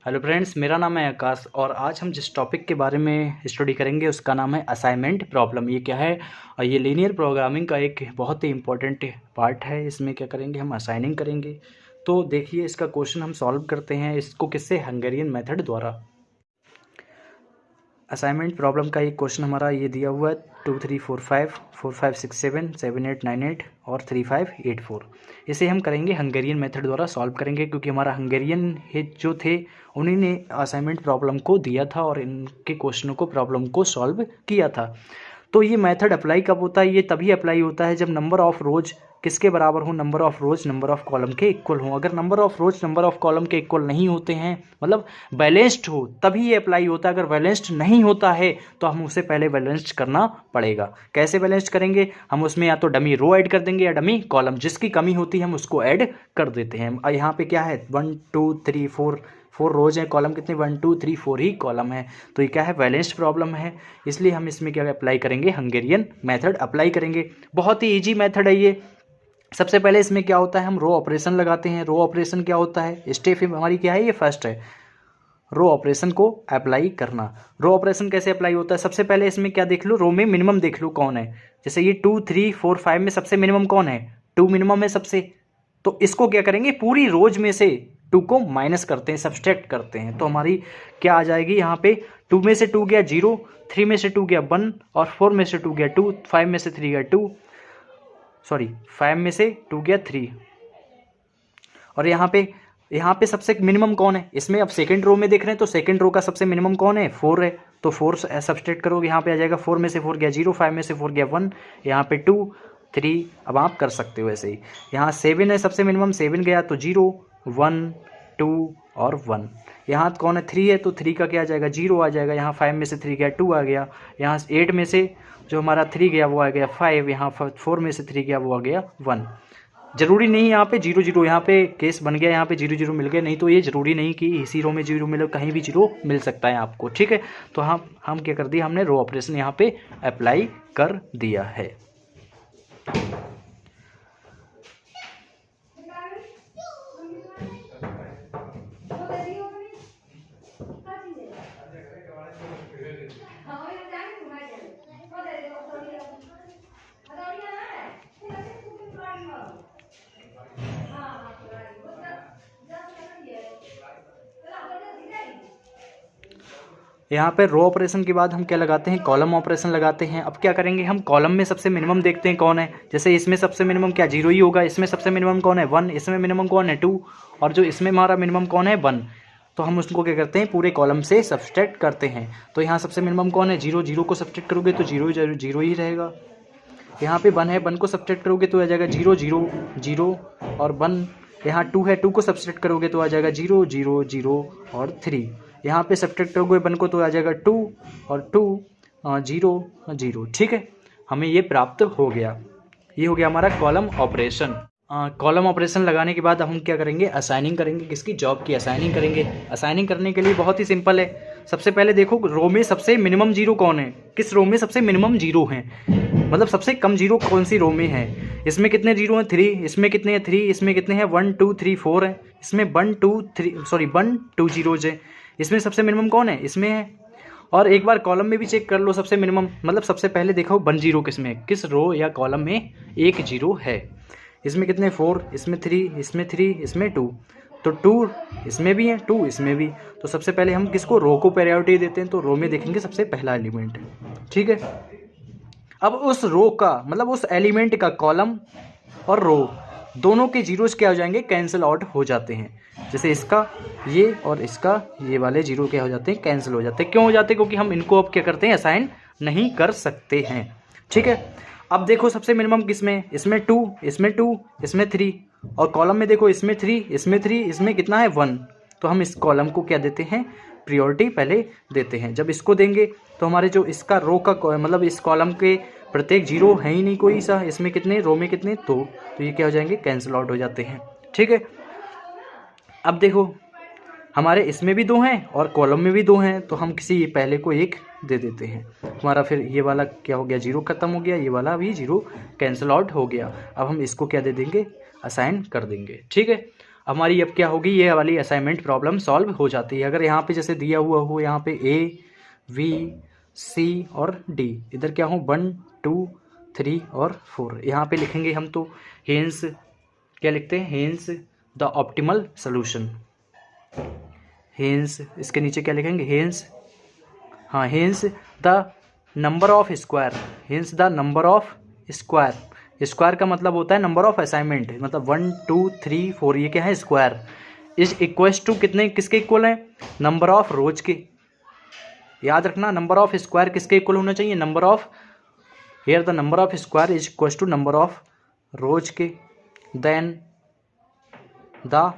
Hello friends, मेरा नाम है आकाश और आज हम जिस टॉपिक के बारे में स्टडी करेंगे उसका नाम है असाइनमेंट प्रॉब्लम। ये क्या है? ये लीनियर प्रोग्रामिंग का एक बहुत ही इम्पोर्टेंट पार्ट है। इसमें क्या करेंगे, हम असाइनिंग करेंगे। तो देखिए, इसका क्वेश्चन हम सॉल्व करते हैं इसको किससे, हंगेरियन मेथड द्वारा। असाइनमेंट प्रॉब्लम का एक क्वेश्चन हमारा ये दिया हुआ है 2 3 4 5 4 5 6 7 7 8 9 8 और 3 5 8 4। इसे हम करेंगे हंगेरियन मेथड द्वारा सॉल्व करेंगे, क्योंकि हमारा हंगेरियन जो थे उन्हीं ने असाइनमेंट प्रॉब्लम को दिया था और इनके क्वेश्चनों को प्रॉब्लम को सॉल्व किया था। तो ये मेथड अप्लाई कब होता है? ये तभी अप्लाई होता है जब नंबर ऑफ रोज किसके बराबर हो, number of rose number of column के इक्वल हो। अगर number of rose number of column के इक्वल नहीं होते हैं, मतलब बैलेंस्ड हो, तभी ये अप्लाई होता है। अगर बैलेंस्ड नहीं होता है तो हम उसे पहले बैलेंस्ड करना पड़ेगा। कैसे बैलेंस्ड करेंगे? हम उसमें या तो डमी रो ऐड कर देंगे या डमी कॉलम, जिसकी कमी होती है हम उसको ऐड कर देते हैं। यहाँ पे क्या है, 1 2 3 4 रोज हैं, कॉलम कितने 1 2 3 4 ही कॉलम है। तो ये क्या है, बैलेंस्ड प्रॉब्लम है। इसलिए हम इसमें क्या अप्लाई करेंगे, हंगेरियन मेथड अप्लाई करेंगे। बहुत ही ईजी मेथड है ये। सबसे पहले इसमें क्या होता है, हम रो ऑपरेशन लगाते हैं। रो ऑपरेशन क्या होता है, स्टेप हमारी क्या है, ये फर्स्ट है, रो ऑपरेशन को अप्लाई करना। रो ऑपरेशन कैसे अप्लाई होता है? सबसे पहले इसमें क्या देख लो, रो में मिनिमम देख लो कौन है। जैसे ये 2 3 4 5 में सबसे मिनिमम कौन है, 2 मिनिमम है सबसे। तो इसको क्या करेंगे, पूरी रोज में से 2 को माइनस करते हैं, सब्सट्रैक्ट करते हैं। तो हमारी क्या आ जाएगी यहाँ पे, 2 में से 2 गया 0, 3 में से 2 गया 1 और 4 में से 2 गया 2, 5 में से 3 गया 2, सॉरी 5 में से 2 गया 3। और यहाँ पे सबसे मिनिमम कौन है इसमें? अब सेकंड रो में देख रहे हैं तो सेकंड रो का सबसे मिनिमम कौन है, 4 है। तो 4 सब्सट्रैक्ट करोगे, यहाँ पे आ जाएगा 4 में से 4 गया 0, 5 में से 4 गया 1, यहाँ पे 2 3। अब आप कर सकते हो ऐसे ही। यहाँ 7 है सबसे मिनिमम, 7 गया तो 0 1 2 और 1। यहाँ कौन है, 3 है, तो 3 का क्या आ जाएगा, 0 आ जाएगा। यहाँ 5 में से 3 गया 2 आ गया। यहाँ 8 में से जो हमारा 3 गया वो आ गया 5। यहाँ 4 में से 3 गया वो आ गया 1। जरूरी नहीं यहाँ पे 0 0, यहाँ पे केस बन गया, यहाँ पे 0 0 मिल गए, नहीं तो ये जरूरी नहीं कि इसी रो में 0 मिले, कहीं भी 0 मिल सकता है आपको, ठीक है। तो हम क्या कर दिया, हमने रो ऑपरेशन यहाँ पे अप्लाई कर दिया है। यहाँ पे रो ऑपरेशन के बाद हम क्या लगाते हैं, कॉलम ऑपरेशन लगाते हैं। अब क्या करेंगे, हम कॉलम में सबसे मिनिमम देखते हैं कौन है। जैसे इसमें सबसे मिनिमम क्या 0 ही होगा, इसमें सबसे मिनिमम कौन है 1, इसमें मिनिमम कौन है 2 और जो इसमें हमारा मिनिमम कौन है 1। तो हम उसको क्या करते हैं, पूरे कॉलम से सब्सट्रैक्ट करते हैं। तो यहाँ सबसे मिनिमम कौन है 0, 0 को सब्सट्रैक्ट करोगे तो 0 ही रहेगा। यहाँ पे 1 है, 1 को सब्सट्रैक्ट करोगे तो आ जाएगा 0 0 0 और 1। यहाँ 2 है, 2 को सब्सट्रैक्ट करोगे तो आ जाएगा 0 0 0 और 3। यहाँ पे सब्सट्रैक्ट करोगे 1 को तो आ जाएगा 2 और 2 0 0, ठीक है। हमें ये प्राप्त हो गया। ये हो गया हमारा कॉलम ऑपरेशन। कॉलम ऑपरेशन लगाने के बाद हम क्या करेंगे, असाइनिंग करेंगे। किसकी, जॉब की असाइनिंग करेंगे। असाइनिंग करने के लिए बहुत ही सिंपल है। सबसे पहले देखो रो में सबसे मिनिमम 0 कौन है, किस रो में सबसे मिनिमम 0 है, मतलब सबसे कम 0 कौन सी रो में है। इसमें कितने 0 हैं 3, इसमें कितने हैं 3, इसमें कितने हैं 1 2 3 4 है, इसमें 1 2 3 सॉरी 1 2 0 है। इसमें सबसे मिनिमम कौन है, इसमें है। और एक बार कॉलम में भी चेक कर लो सबसे मिनिमम, मतलब सबसे पहले देखो 1 0 किसमें, किस रो या कॉलम में 1 0 है। इसमें कितने 4, इसमें 3, इसमें 3, इसमें 2, तो 2 इसमें भी है 2 इसमें भी। तो सबसे पहले हम किसको, रो को प्रायोरिटी देते हैं। तो रो में देखेंगे सबसे पहला एलिमेंट है, ठीक है। अब उस रो का मतलब उस एलिमेंट का कॉलम और रो दोनों के जीरोस क्या हो जाएंगे, कैंसिल आउट हो जाते हैं। जैसे इसका ये और इसका ये वाले 0 क्या हो जाते हैं, कैंसिल हो जाते हैं। क्यों हो जाते हैं, क्योंकि हम इनको अब क्या करते हैं, असाइन नहीं कर सकते हैं, ठीक है। अब देखो सबसे मिनिमम किसमें, इसमें 2, इसमें 2, इसमें 3 और कॉलम में देखो इसमें 3, इसमें 3, इसमें कितना है 1। तो हम इस कॉलम को क्या देते हैं, प्रायोरिटी पहले देते हैं। जब इसको देंगे तो हमारे जो इसका रो का मतलब इस कॉलम के प्रत्येक 0 है ही नहीं कोई सा, इसमें कितने रो में कितने 2, तो ये क्या हो जाएंगे, कैंसिल आउट हो जाते हैं, ठीक है। अब देखो हमारे इसमें भी 2 हैं और कॉलम में भी 2 हैं, तो हम किसी पहले को 1 दे देते हैं। हमारा फिर ये वाला क्या हो गया, 0 खत्म हो गया, ये वाला भी 0 कैंसिल आउट हो गया। अब हम इसको क्या दे देंगे, असाइन कर देंगे, ठीक है। हमारी अब क्या होगी, ये वाली असाइनमेंट प्रॉब्लम सॉल्व हो जाती है। अगर यहाँ पे जैसे दिया हुआ हो यहाँ पे ए वी सी और डी, इधर क्या हो 1 2 3 और 4, यहाँ पे लिखेंगे हम तो हेंस क्या लिखते हैं, hence the optimal solution. Hence इसके नीचे क्या लिखेंगे, हेंस, हाँ hence the number of square, hence the number of square. Square का मतलब होता है नंबर ऑफ असाइनमेंट, मतलब 1 2 3 4 ये क्या है स्क्वायर, इज इक्वल्स टू कितने, किसके इक्वल है, नंबर ऑफ रोज के। याद रखना नंबर ऑफ स्क्वायर किसके इक्वल होना चाहिए, number of, here the number of square is equals to number of rows के, then the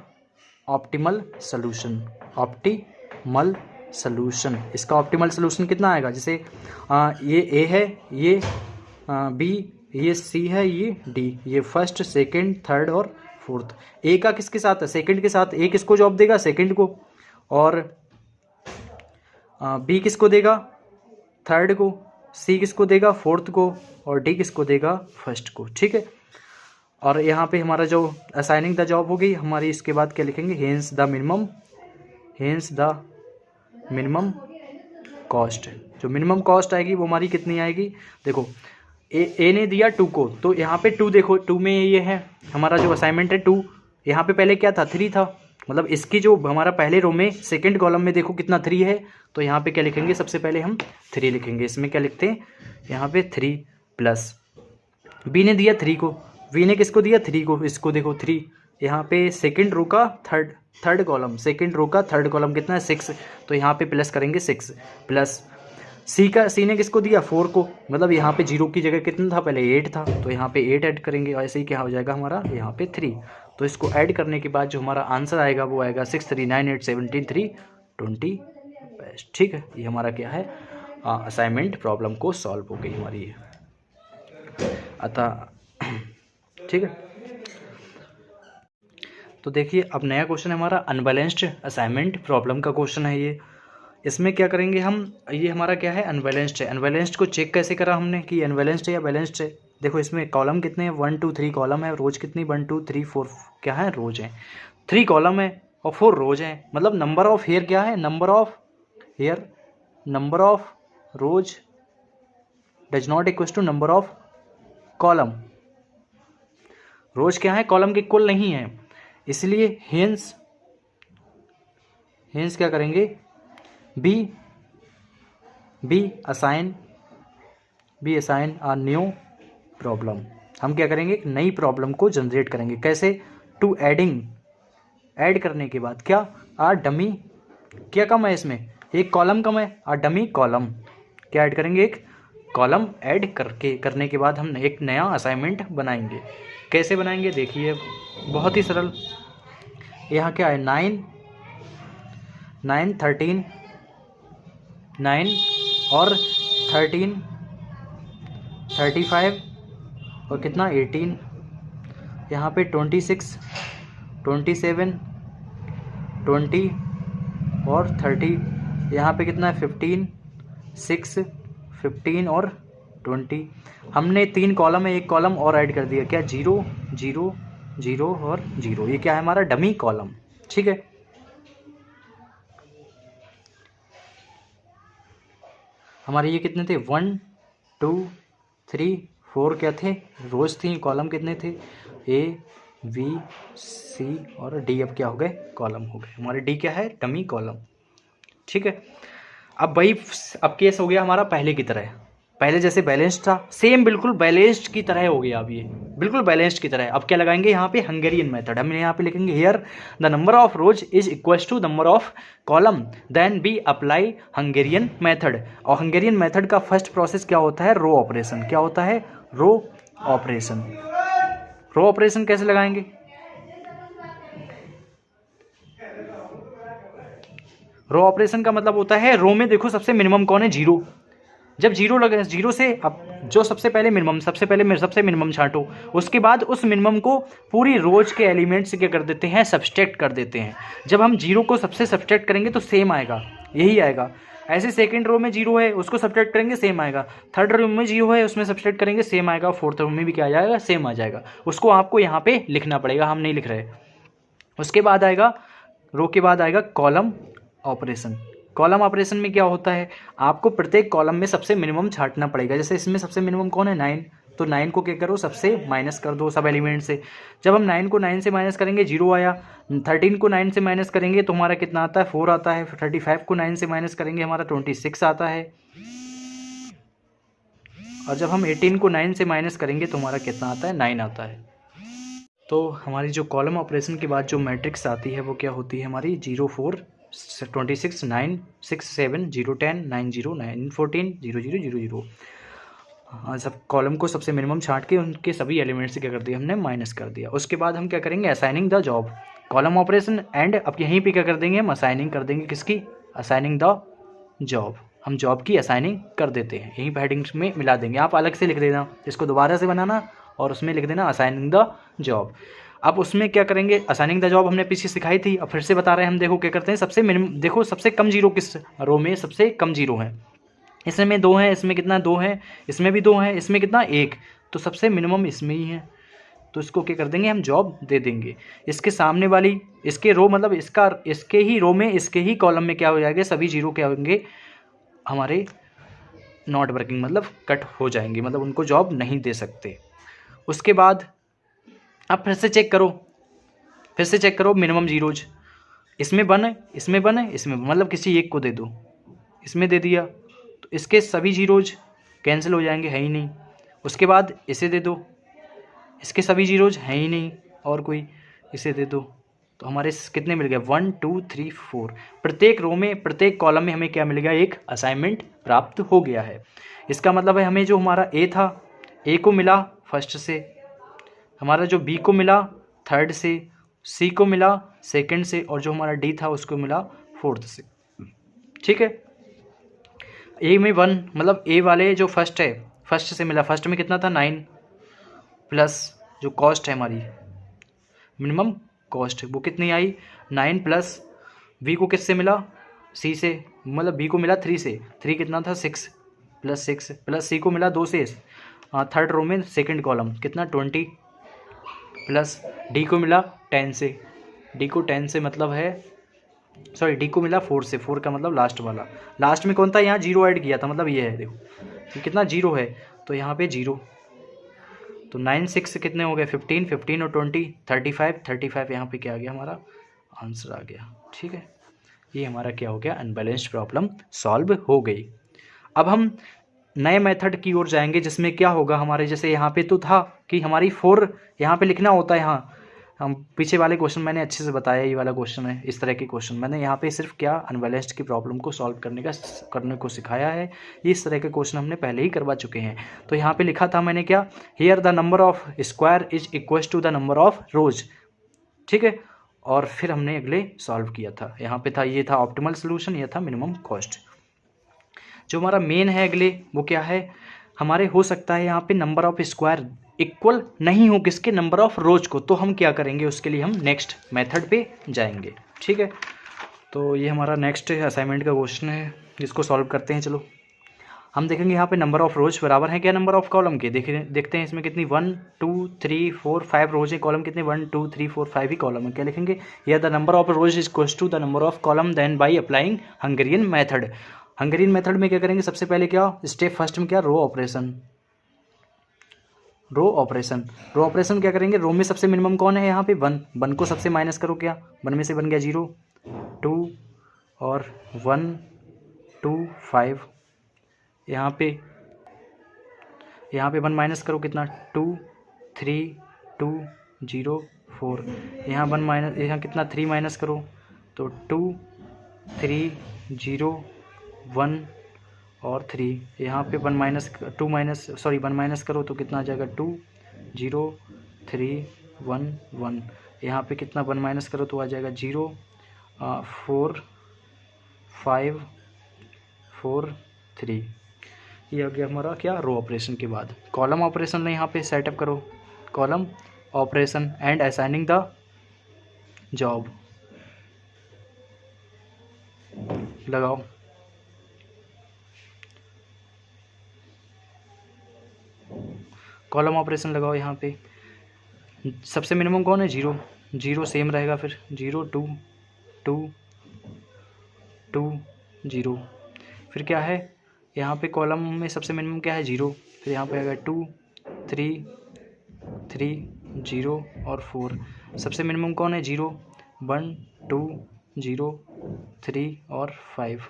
optimal solution, optimal solution. इसका ऑप्टिमल सोल्यूशन कितना आएगा, जैसे ये ए है, ये बी, ये सी है, ये डी, ये फर्स्ट सेकंड थर्ड और फोर्थ। ए का किसके साथ है, सेकंड के साथ, ए किसको जॉब देगा, सेकंड को, और बी किसको देगा, थर्ड को, सी किसको देगा, फोर्थ को, और डी किसको देगा, फर्स्ट को। ठीक है, और यहाँ पे हमारा जो असाइनिंग द जॉब हो गई हमारी, इसके बाद क्या लिखेंगे, hence the minimum, hence the minimum cost. जो मिनिमम कॉस्ट आएगी वो हमारी कितनी आएगी, देखो ए ने दिया 2 को, तो यहाँ पे 2 देखो, 2 में ये है हमारा जो असाइनमेंट है 2, यहाँ पे पहले क्या था 3 था, मतलब इसकी जो हमारा पहले रो में सेकंड कॉलम में देखो कितना 3 है, तो यहाँ पे क्या लिखेंगे, सबसे पहले हम 3 लिखेंगे। इसमें क्या लिखते हैं, यहाँ पे 3 प्लस, बी ने दिया 3 को, वी ने किसको दिया 3 को, इसको देखो 3, यहाँ पे सेकंड रो का थर्ड कॉलम, सेकंड रो का थर्ड कॉलम कितना है 6, तो यहाँ पे प्लस करेंगे 6 प्लस, सी ने किसको दिया 4 को, मतलब यहाँ पे 0 की जगह कितना था, पहले 8 था, तो यहाँ पे 8 ऐड करेंगे, और ऐसे ही क्या हो जाएगा हमारा यहाँ पे 3। तो इसको ऐड करने के बाद जो हमारा आंसर आएगा वो आएगा 6 3 9 8 17 3 20। ठीक है, ये हमारा क्या है, असाइनमेंट प्रॉब्लम को सॉल्व हो गई हमारी ये, अतः ठीक है। तो देखिए अब नया क्वेश्चन है हमारा अनबैलेंस्ड असाइनमेंट प्रॉब्लम का क्वेश्चन है ये। इसमें क्या करेंगे हम, ये हमारा क्या है अनबैलेंस्ड है। अनबैलेंस्ड को चेक कैसे करा हमने कि अनबैलेंस्ड है या बैलेंस्ड है। देखो इसमें कॉलम कितने हैं, 1 2 3 कॉलम है, रोज कितनी 1 2 3 4 क्या है रोज है, 3 कॉलम है और 4 रोज हैं, मतलब नंबर ऑफ हेयर क्या है, number of hair, number of rows does not equal to number of column. Rows क्या है कॉलम के इक्वल नहीं है, इसलिए हेंस क्या करेंगे, be assign a new problem. हम क्या करेंगे, एक नई प्रॉब्लम को जनरेट करेंगे। कैसे, टू ऐड करने के बाद क्या, आ डमी, क्या कम है इसमें, एक कॉलम कम है, आ डमी कॉलम, क्या ऐड करेंगे, एक कॉलम ऐड करने के बाद हम एक नया असाइनमेंट बनाएंगे। कैसे बनाएंगे देखिए, बहुत ही सरल। यहाँ क्या है 9 13 9 और 13 35 और कितना 18, यहाँ पे 26 27 20 और 30, यहाँ पे कितना है 15 6 15 और 20। हमने 3 कॉलम है, एक कॉलम और ऐड कर दिया, क्या 0 0 0 और 0, ये क्या है हमारा डमी कॉलम। ठीक है, हमारे ये कितने थे 1 2 3 4 क्या थे रोज थी, कॉलम कितने थे ए बी सी और डी, अब क्या हो गए कॉलम हो गए, हमारे डी क्या है डमी कॉलम। ठीक है, अब वही अब केस हो गया हमारा पहले की तरह, पहले जैसे बैलेंस्ड था सेम बिल्कुल बैलेंस्ड की तरह हो गया, अब ये बिल्कुल बैलेंस्ड की तरह। अब क्या लगाएंगे यहाँ पे हंगेरियन मेथड, हम यहाँ पे लिखेंगे here the number of rows is equals to number of column, then be apply Hungarian method. और हंगेरियन मेथड का फर्स्ट प्रोसेस क्या होता है, रो ऑपरेशन। क्या होता है, रो ऑपरेशन। रो ऑपरेशन कैसे लगाएंगे, रो ऑपरेशन का मतलब होता है रो में देखो सबसे मिनिमम कौन है 0, जब 0 लगे 0 से अब जो सबसे पहले मिनिमम छांटो, उसके बाद उस मिनिमम को पूरी रोज के एलिमेंट से क्या कर देते हैं सब्सट्रैक्ट कर देते हैं। जब हम 0 को सबसे सब्सट्रैक्ट करेंगे तो सेम आएगा, यही आएगा। ऐसे सेकंड रो में 0 है उसको सब्सट्रैक्ट करेंगे सेम आएगा, थर्ड रो में 0 है उसमें सब्सट्रैक्ट करेंगे सेम आएगा, फोर्थ रो में भी क्या आ जाएगा सेम आ जाएगा। उसको आपको यहाँ पे लिखना पड़ेगा, हम नहीं लिख रहे। उसके बाद आएगा रो के बाद आएगा कॉलम ऑपरेशन। कॉलम ऑपरेशन में क्या होता है, आपको प्रत्येक कॉलम में सबसे मिनिमम छांटना पड़ेगा। जैसे इसमें सबसे मिनिमम कौन है 9, तो 9 को क्या करो सबसे माइनस कर दो सब एलिमेंट से। जब हम 9 को 9 से माइनस करेंगे 0 आया, 13 को 9 से माइनस करेंगे तो हमारा कितना आता है 4 आता है, 35 को 9 से माइनस करेंगे हमारा 26 आता है, और जब हम 18 को 9 से माइनस करेंगे तो हमारा कितना आता है 9 आता है। तो हमारी जो कॉलम ऑपरेशन के बाद जो मैट्रिक्स आती है वो क्या होती है हमारी 0 4 26 9 6 7 0 10 9 0 9 14 0 0 0 0। सब कॉलम को सबसे मिनिमम छांट के उनके सभी एलिमेंट्स से क्या कर दिया हमने माइनस कर दिया। उसके बाद हम क्या करेंगे assigning the job, column operation and अब यहीं पे क्या कर देंगे हम असाइनिंग कर देंगे, किसकी असाइनिंग द जॉब, हम जॉब की असाइनिंग कर देते हैं, यहीं पर हेडिंग्स में मिला देंगे। आप अलग से लिख देना, इसको दोबारा से बनाना और उसमें लिख देना असाइनिंग द जॉब। अब उसमें क्या करेंगे असाइनिंग द जॉब हमने पीछे सिखाई थी, अब फिर से बता रहे हैं हम। देखो क्या करते हैं सबसे मिनिमम, देखो सबसे कम जीरो किस रो में सबसे कम जीरो है, इसमें 2 है, इसमें कितना 2 है, इसमें भी 2 है, इसमें कितना 1, तो सबसे मिनिमम इसमें ही है, तो इसको क्या कर देंगे हम जॉब दे देंगे। इसके सामने वाली इसके रो मतलब इसके ही रो में इसके ही कॉलम में क्या हो जाएगा सभी जीरो क्या होंगे हमारे नॉट वर्किंग मतलब कट हो जाएंगे, मतलब उनको जॉब नहीं दे सकते। उसके बाद अब फिर से चेक करो मिनिमम जीरोज, इसमें 1 है, इसमें 1 है, इसमें मतलब किसी एक को दे दो, इसमें दे दिया तो इसके सभी जीरोज कैंसिल हो जाएंगे, है ही नहीं। उसके बाद इसे दे दो, इसके सभी जीरोज हैं ही नहीं, और कोई इसे दे दो, तो हमारे कितने मिल गए 1 2 3 4। प्रत्येक रो में प्रत्येक कॉलम में हमें क्या मिल गया एक असाइनमेंट प्राप्त हो गया है। इसका मतलब है हमें जो हमारा ए था ए को मिला फर्स्ट से, हमारा जो बी को मिला थर्ड से, सी को मिला सेकंड से, और जो हमारा डी था उसको मिला फोर्थ से। ठीक है, ए में 1 मतलब ए वाले जो फर्स्ट है फर्स्ट से मिला, फर्स्ट में कितना था 9 प्लस जो कॉस्ट है हमारी मिनिमम कॉस्ट वो कितनी आई 9 प्लस बी को किससे मिला सी से, मतलब बी को मिला 3 से, 3 कितना था 6 प्लस 6 प्लस सी को मिला 2 से, थर्ड रो में सेकंड कॉलम कितना 20 प्लस डी को मिला 10 से, डी को 10 से मतलब है सॉरी डी को मिला 4 से, 4 का मतलब लास्ट वाला, लास्ट में कौन था यहाँ 0 ऐड किया था, मतलब ये है देखो ये कितना 0 है तो यहाँ पे 0, तो 9 6 कितने हो गए 15 15 और 20 35 35, यहाँ पे क्या आ गया हमारा आंसर आ गया। ठीक है, ये हमारा क्या हो गया अनबैलेंस्ड प्रॉब्लम सॉल्व हो गई। अब हम नए मेथड की ओर जाएंगे जिसमें क्या होगा हमारे, जैसे यहाँ पे तो था कि हमारी 4 यहाँ पे लिखना होता है, यहाँ हम पीछे वाले क्वेश्चन मैंने अच्छे से बताया, ये वाला क्वेश्चन है इस तरह के क्वेश्चन मैंने यहाँ पे सिर्फ क्या अनबैलेंस्ड की प्रॉब्लम को सॉल्व करने को सिखाया है, इस तरह के क्वेश्चन हमने पहले ही करवा चुके हैं। तो यहाँ पे लिखा था मैंने क्या here the number of square is equal to the number of rows. ठीक है, और फिर हमने अगले सॉल्व किया था, यहाँ पे था ये था ऑप्टिमल सोल्यूशन, ये था मिनिमम कॉस्ट। जो हमारा मेन है अगले वो क्या है हमारे, हो सकता है यहाँ पे नंबर ऑफ स्क्वायर इक्वल नहीं हो किसके नंबर ऑफ रोज को, तो हम क्या करेंगे उसके लिए हम नेक्स्ट मेथड पे जाएंगे। ठीक है, तो ये हमारा नेक्स्ट असाइनमेंट का क्वेश्चन है जिसको सॉल्व करते हैं। चलो हम देखेंगे यहाँ पे नंबर ऑफ रोज बराबर है क्या नंबर ऑफ कॉलम के, देखते हैं इसमें कितनी 1 2 3 4 5 रोज है, कॉलम कितने 1 2 3 4 5 ही कॉलम है। क्या लिखेंगे या the number of rows is equal to the number of column then by applying Hungarian method. Hungarian method में क्या करेंगे सबसे पहले क्या स्टेप फर्स्ट में क्या रो ऑपरेशन, रो ऑपरेशन क्या करेंगे, रो में सबसे मिनिमम कौन है यहाँ पे 1 को सबसे माइनस करो, क्या 1 में से बन गया 0 2 और 1 2 5, यहाँ पे 1 माइनस करो कितना 2 3 2 0 4, यहाँ 1 माइनस यहाँ कितना 3 माइनस करो तो 2 3 0 1 और 3, यहाँ पे 1 माइनस करो तो कितना आ जाएगा 2 0 3 1 1, यहाँ पे कितना 1 माइनस करो तो आ जाएगा 0 4 5 4 3। ये आ गया हमारा क्या रो ऑपरेशन के बाद कॉलम ऑपरेशन ने यहाँ पे सेटअप करो, column operation and assigning the job लगाओ। कॉलम ऑपरेशन लगाओ, यहाँ पे सबसे मिनिमम कौन है 0, जीरो सेम रहेगा, फिर 0 2 2 2 0। फिर क्या है यहाँ पे कॉलम में सबसे मिनिमम क्या है 0, फिर यहाँ पे आएगा 2 3 3 0 और 4। सबसे मिनिमम कौन है 0 1 2 0 3 और 5।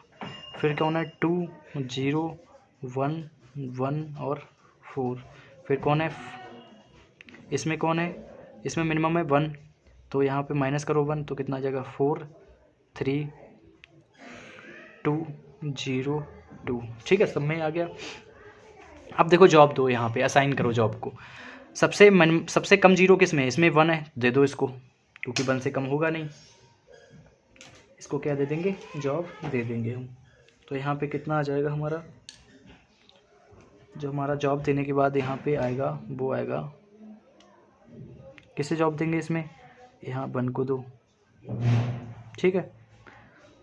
फिर कौन है 2 0 1 1 और 4। फिर कौन है इसमें कौन है, इसमें मिनिमम है 1, तो यहाँ पे माइनस करो 1 तो कितना आ जाएगा 4 3 2 0 2। ठीक है, सब में आ गया। अब देखो जॉब दो, यहाँ पे असाइन करो जॉब को। सबसे कम जीरो किस में है, इसमें 1 है, दे दो इसको, क्योंकि 1 से कम होगा नहीं। इसको क्या दे देंगे, जॉब दे देंगे हम। तो यहाँ पे कितना आ जाएगा हमारा, जो हमारा जॉब देने के बाद यहाँ पे आएगा वो आएगा, किसे जॉब देंगे इसमें, यहाँ 1 को दो। ठीक है,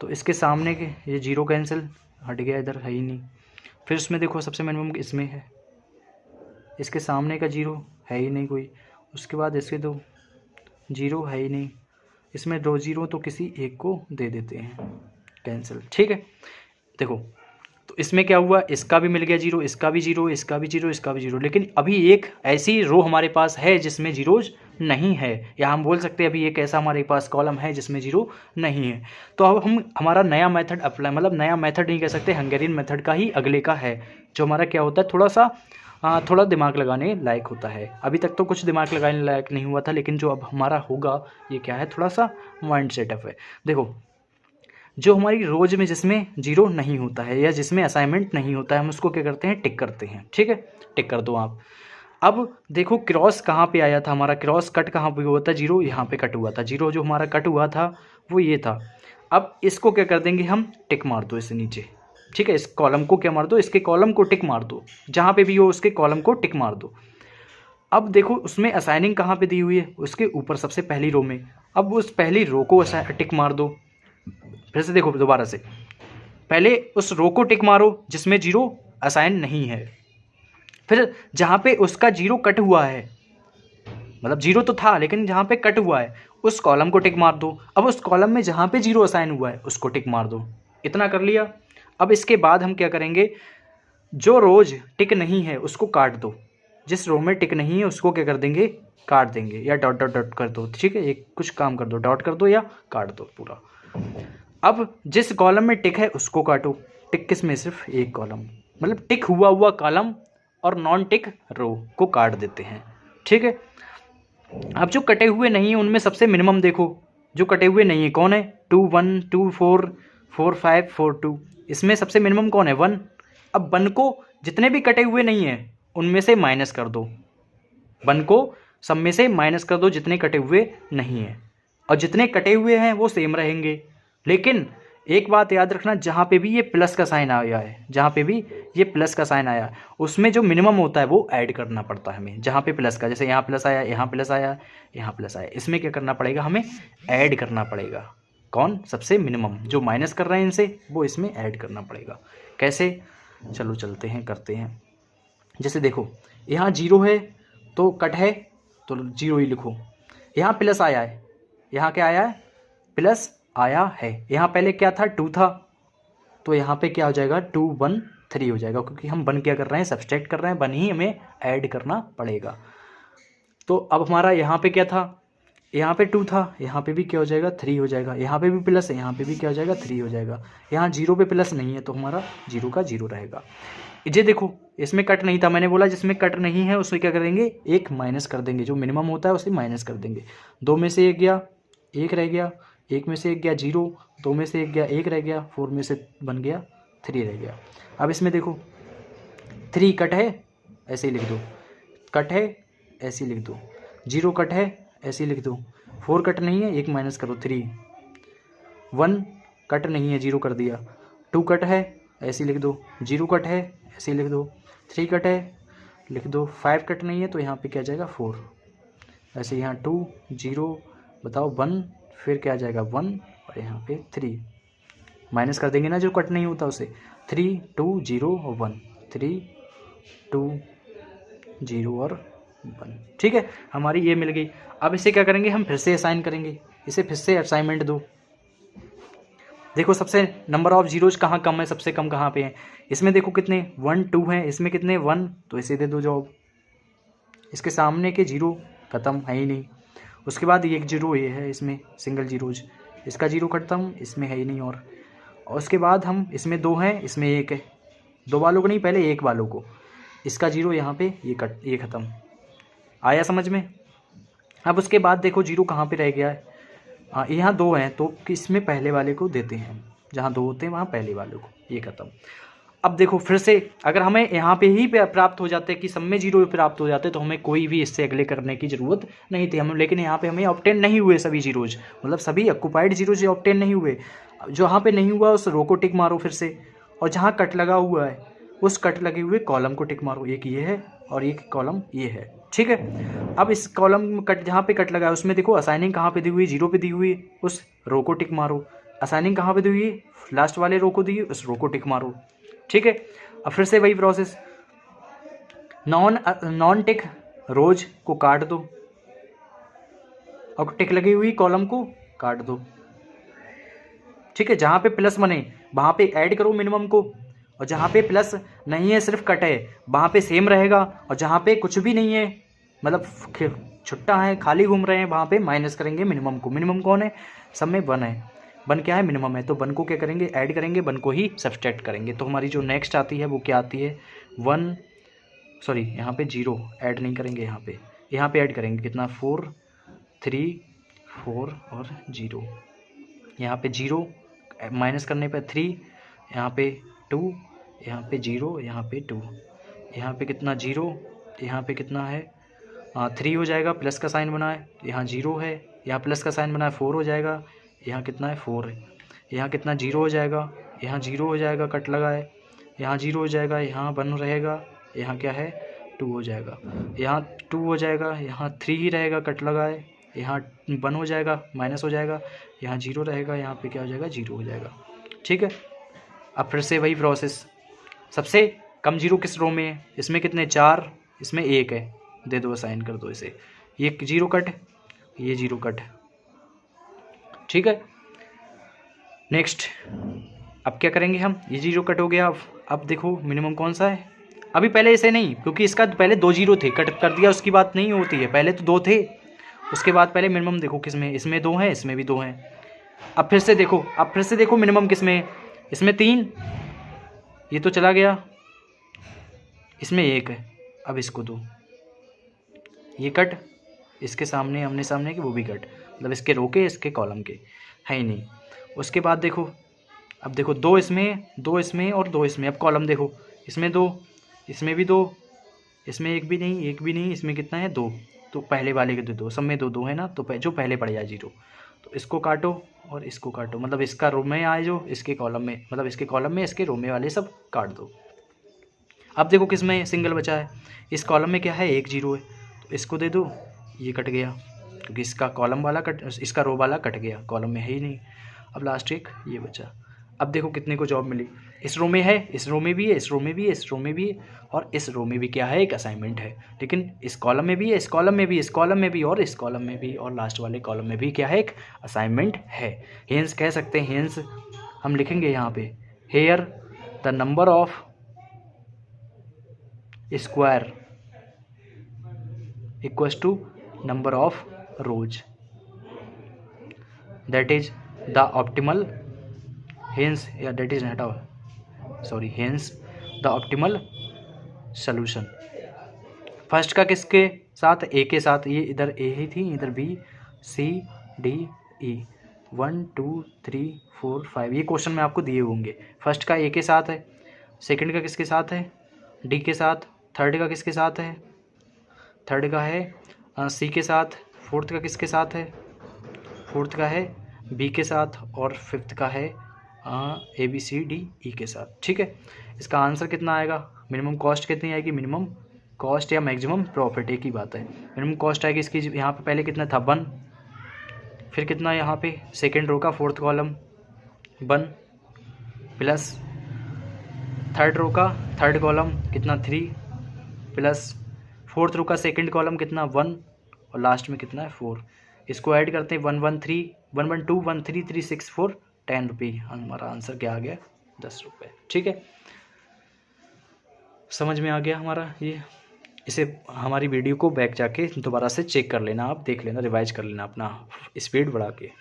तो इसके सामने के ये 0 कैंसिल हट गया, इधर है ही नहीं। फिर इसमें देखो सबसे मिनिमम इसमें है, इसके सामने का 0 है ही नहीं कोई। उसके बाद इसके दो 0 है ही नहीं, इसमें 2 0 तो किसी एक को दे देते हैं, कैंसिल। ठीक है, देखो तो इसमें क्या हुआ, इसका भी मिल गया 0, इसका भी 0, इसका भी 0, इसका भी 0। लेकिन अभी एक ऐसी रो हमारे पास है जिसमें जीरोज नहीं है, या हम बोल सकते हैं अभी एक ऐसा हमारे पास कॉलम है जिसमें 0 नहीं है। तो अब हम हमारा नया मेथड अप्लाई, मतलब नया मेथड नहीं कह सकते, हंगेरियन मेथड का ही अगले का है, जो हमारा क्या होता है थोड़ा दिमाग लगाने लायक होता है। अभी तक तो कुछ दिमाग लगाने लायक नहीं हुआ था, लेकिन जो अब हमारा होगा ये क्या है, थोड़ा सा माइंड सेटअप है। देखो जो हमारी रोज में जिसमें 0 नहीं होता है या जिसमें असाइनमेंट नहीं होता है, हम उसको क्या करते हैं, टिक करते हैं। ठीक है, टिक कर दो आप। अब देखो क्रॉस कहाँ पे आया था हमारा, क्रॉस कट कहाँ पे हुआ था, 0 यहाँ पे कट हुआ था, 0 जो हमारा कट हुआ था वो ये था। अब इसको क्या कर देंगे हम, टिक मार दो इससे नीचे। ठीक है, इस कॉलम को क्या मार दो, इसके कॉलम को टिक मार दो, जहाँ पे भी हो उसके कॉलम को टिक मार दो। अब देखो उसमें असाइनिंग कहाँ पे दी हुई है, उसके ऊपर सबसे पहली रो में। अब उस पहली रो को टिक मार दो। फिर से देखो दोबारा से, पहले उस रो को टिक मारो जिसमें 0 असाइन नहीं है, फिर जहाँ पे उसका 0 कट हुआ है, मतलब 0 तो था लेकिन जहाँ पे कट हुआ है उस कॉलम को टिक मार दो। अब उस कॉलम में जहाँ पे 0 असाइन हुआ है उसको टिक मार दो। इतना कर लिया। अब इसके बाद हम क्या करेंगे, जो रोज टिक नहीं है उसको काट दो, जिस रो में टिक नहीं है उसको क्या कर देंगे, काट देंगे, या डॉट डॉट डॉट कर दो। ठीक है, एक कुछ काम कर दो, डॉट कर दो या काट दो पूरा। अब जिस कॉलम में टिक है उसको काटो। टिक किस में, सिर्फ एक कॉलम, मतलब टिक हुआ कॉलम और नॉन टिक रो को काट देते हैं। ठीक है, अब जो कटे हुए नहीं है उनमें सबसे मिनिमम देखो, जो कटे हुए नहीं है कौन है, 2 1 2 4 4 5 4 2। इसमें सबसे मिनिमम कौन है, 1। अब 1 को जितने भी कटे हुए नहीं है उनमें से माइनस कर दो, 1 को सब में से माइनस कर दो जितने कटे हुए नहीं है, और जितने कटे हुए हैं वो सेम रहेंगे। लेकिन एक बात याद रखना, जहाँ पे भी ये प्लस का साइन आया है, जहाँ पे भी ये प्लस का साइन आया उसमें जो मिनिमम होता है वो ऐड करना पड़ता है हमें। जहाँ पे प्लस का, जैसे यहाँ प्लस आया, यहाँ प्लस आया, यहाँ प्लस आया, इसमें क्या करना पड़ेगा, हमें ऐड करना पड़ेगा। कौन, सबसे मिनिमम जो माइनस कर रहे हैं इनसे, वो इसमें ऐड करना पड़ेगा। कैसे, चलो चलते हैं करते हैं। जैसे देखो यहाँ 0 है तो कट है तो 0 ही लिखो। यहाँ प्लस आया है, यहाँ क्या आया है, प्लस आया है। यहाँ पहले क्या था, 2 था, तो यहाँ पे क्या हो जाएगा, 2 1 3 हो जाएगा, क्योंकि हम 1 क्या कर रहे हैं, सब्सट्रैक्ट कर रहे हैं, 1 ही हमें ऐड करना पड़ेगा। तो अब हमारा यहाँ पे क्या था, यहाँ पे 2 था, यहाँ पे भी क्या हो जाएगा, 3 हो जाएगा। यहाँ पे भी प्लस है, यहाँ पे भी क्या हो जाएगा, 3 हो जाएगा। यहाँ 0 पे प्लस नहीं है तो हमारा 0 का 0 रहेगा। ये देखो इसमें कट नहीं था, मैंने बोला जिसमें कट नहीं है उसमें क्या करेंगे, एक माइनस कर देंगे, जो मिनिमम होता है उसे माइनस कर देंगे। 2 में से 1 गया, 1 रह गया, 1 में से 1 गया 0, 2 में से 1 गया 1 रह गया, 4 में से बन गया 3 रह गया। अब इसमें देखो 3 कट है, ऐसे ही लिख दो, कट है ऐसे ही लिख दो, 0 कट है ऐसे ही लिख दो, 4 कट नहीं है, 1 माइनस करो 3, 1 कट नहीं है 0 कर दिया, 2 कट है ऐसे ही लिख दो, 0 कट है ऐसे ही लिख दो, 3 कट है लिख दो, 5 कट नहीं है तो यहाँ पे क्या जाएगा 4, ऐसे यहाँ 2 0 बताओ 1, फिर क्या आ जाएगा 1 और यहाँ पे 3, माइनस कर देंगे ना जो कट नहीं होता उसे, 3 2 0 और 1, 3 2 0 और 1। ठीक है, हमारी ये मिल गई। अब इसे क्या करेंगे, हम फिर से असाइन करेंगे, इसे फिर से असाइनमेंट दो। देखो सबसे नंबर ऑफ जीरोज कहाँ कम है, सबसे कम कहाँ पे है, इसमें देखो कितने 1 2 हैं, इसमें कितने 1, तो इसे दे दो जॉब। इसके सामने के जीरो ख़त्म है ही नहीं। उसके बाद एक जीरो ये है, इसमें सिंगल जीरोज, इसका जीरो खत्म, इसमें है ही नहीं। और उसके बाद हम इसमें 2 हैं, इसमें 1 है, 2 वालों को नहीं, पहले 1 वालों को, इसका जीरो यहाँ पे ये ख़त्म। आया समझ में। अब उसके बाद देखो जीरो कहाँ पे रह गया है, हाँ यहाँ 2 हैं, तो इसमें पहले वाले को देते हैं, जहाँ 2 होते हैं वहाँ पहले वाले को, ये ख़त्म। अब देखो फिर से अगर हमें यहाँ पे ही प्राप्त हो जाते कि सब में जीरो प्राप्त हो जाते, तो हमें कोई भी इससे अगले करने की ज़रूरत नहीं थी हम, लेकिन यहाँ पे हमें ऑब्टेन नहीं हुए सभी जीरोज, मतलब सभी ऑक्युपाइड जीरोज ऑब्टेन नहीं हुए। जो यहाँ पे नहीं हुआ उस रो को टिक मारो फिर से, और जहाँ कट लगा हुआ है उस कट लगे हुए कॉलम को टिक मारो, एक ये है और एक कॉलम ये है। ठीक है, अब इस कॉलम कट जहाँ पे कट लगा है उसमें देखो असाइनिंग कहाँ पे दी हुई, जीरो पे दी हुई, उस रो को टिक मारो। असाइनिंग कहाँ पे दी हुई, लास्ट वाले रो को दी, उस रो को टिक मारो। ठीक है, अब फिर से वही प्रोसेस, नॉन टिक रोज को काट दो और टिक लगी हुई कॉलम को काट दो। ठीक है, जहाँ पे प्लस बने वहाँ पे ऐड करो मिनिमम को, और जहाँ पे प्लस नहीं है सिर्फ कट है वहाँ पे सेम रहेगा, और जहाँ पे कुछ भी नहीं है मतलब छुट्टा है खाली घूम रहे हैं वहाँ पे माइनस करेंगे मिनिमम को। मिनिमम कौन है, सब में 1 है, 1 क्या है, मिनिमम है, तो 1 को क्या करेंगे, ऐड करेंगे, 1 को ही सब्सट्रैक्ट करेंगे। तो हमारी जो नेक्स्ट आती है वो क्या आती है, 1 सॉरी यहाँ पे 0 ऐड नहीं करेंगे, यहाँ पे ऐड करेंगे कितना 4 3 4 और 0, यहाँ पे 0 माइनस करने पे 3, यहाँ पे 2, यहाँ पे 0, यहाँ पे 2, यहाँ पे कितना 0, यहाँ पे कितना है 3 हो जाएगा, प्लस का साइन बना है, यहाँ 0 है, यहाँ प्लस का साइन बना है 4 हो जाएगा, यहाँ कितना है 4 है, यहाँ कितना 0 हो जाएगा, यहाँ 0 हो जाएगा, कट लगा है, यहाँ 0 हो जाएगा, यहाँ 1 रहेगा, यहाँ क्या है 2 हो जाएगा, यहाँ 2 हो जाएगा, यहाँ 3 ही रहेगा, कट लगा है, यहाँ 1 हो जाएगा, माइनस हो जाएगा, यहाँ 0 रहेगा, यहाँ पे क्या हो जाएगा 0 हो जाएगा। ठीक है, अब फिर से वही प्रोसेस, सबसे कम जीरो किस रो में है, इसमें कितने 4, इसमें 1 है, दे दो असाइन कर दो इसे, ये 0 कट, ये 0 कट। ठीक है, नेक्स्ट अब क्या करेंगे हम, ये 0 कट हो गया। अब देखो मिनिमम कौन सा है, अभी पहले इसे नहीं, क्योंकि इसका पहले 2 0 थे, कट कर दिया उसकी बात नहीं होती है, पहले तो 2 थे, उसके बाद पहले मिनिमम देखो किस में, इसमें 2 हैं, इसमें भी 2 हैं। अब फिर से देखो मिनिमम किस में, इसमें 3, ये तो चला गया, इसमें 1 है, अब इसको दो, ये कट, इसके सामने आमने सामने के वो भी कट, मतलब इसके रो के इसके कॉलम के है ही नहीं। उसके बाद देखो, अब देखो 2 इसमें 2 इसमें और 2 इसमें, अब कॉलम देखो, इसमें 2, इसमें भी 2, इसमें 1 भी नहीं, 1 भी नहीं, इसमें कितना है 2, तो पहले वाले के 2, सब में 2 2 है ना, तो जो पहले पड़ जाए 0, तो इसको काटो और इसको काटो, मतलब इसका रो में आए जो इसके कॉलम में, मतलब इसके कॉलम में इसके रो में वाले सब काट दो। अब देखो किस में सिंगल बचा है, इस कॉलम में क्या है 1 0 है, तो इसको दे दो, ये कट गया, क्योंकि इसका कॉलम वाला कट, इसका रो वाला कट गया, कॉलम में है ही नहीं। अब लास्ट एक ये बचा। अब देखो कितने को जॉब मिली, इस रो में है, इस रो में भी है, इस रो में भी है, इस रो में भी है, और इस रो में भी क्या है, एक असाइनमेंट है, लेकिन इस कॉलम में भी है, इस कॉलम में भी, इस कॉलम में भी, और इस कॉलम में भी, और लास्ट वाले कॉलम में भी क्या है, एक असाइनमेंट है। हेंस कह सकते हैं, हेंस हम लिखेंगे यहाँ पे, here the number of square equals to number of rows, that is the optimal, hence that is not sorry hence the optimal solution। First का किसके साथ, ए के साथ, ये इधर ए ही थी, इधर बी सी डी ई, 1 2 3 4 5, ये क्वेश्चन में आपको दिए होंगे। फर्स्ट का ए के साथ है, सेकंड का किसके साथ है, डी के साथ, थर्ड का किसके साथ है, थर्ड का है सी के साथ, फोर्थ का किसके साथ है, फोर्थ का है बी के साथ, और फिफ्थ का है A B C D E के साथ। ठीक है, इसका आंसर कितना आएगा, मिनिमम कॉस्ट कितनी आएगी, मिनिमम कॉस्ट या मैक्सिमम प्रॉफिट एक ही बात है। मिनिमम कॉस्ट आएगी इसकी, यहाँ पे पहले कितना था 1, फिर कितना यहाँ पे सेकेंड रो का fourth column 1, plus third row का थर्ड कॉलम कितना 3, प्लस फोर्थ रो का सेकंड कॉलम कितना 1 और लास्ट में कितना है 4। इसको ऐड करते हैं 113 112 13364 10 रुपये। हमारा आंसर क्या आ गया 10 रुपये। ठीक है, समझ में आ गया हमारा ये। इसे हमारी वीडियो को बैक जाके दोबारा से चेक कर लेना, आप देख लेना, रिवाइज कर लेना अपना स्पीड बढ़ा के।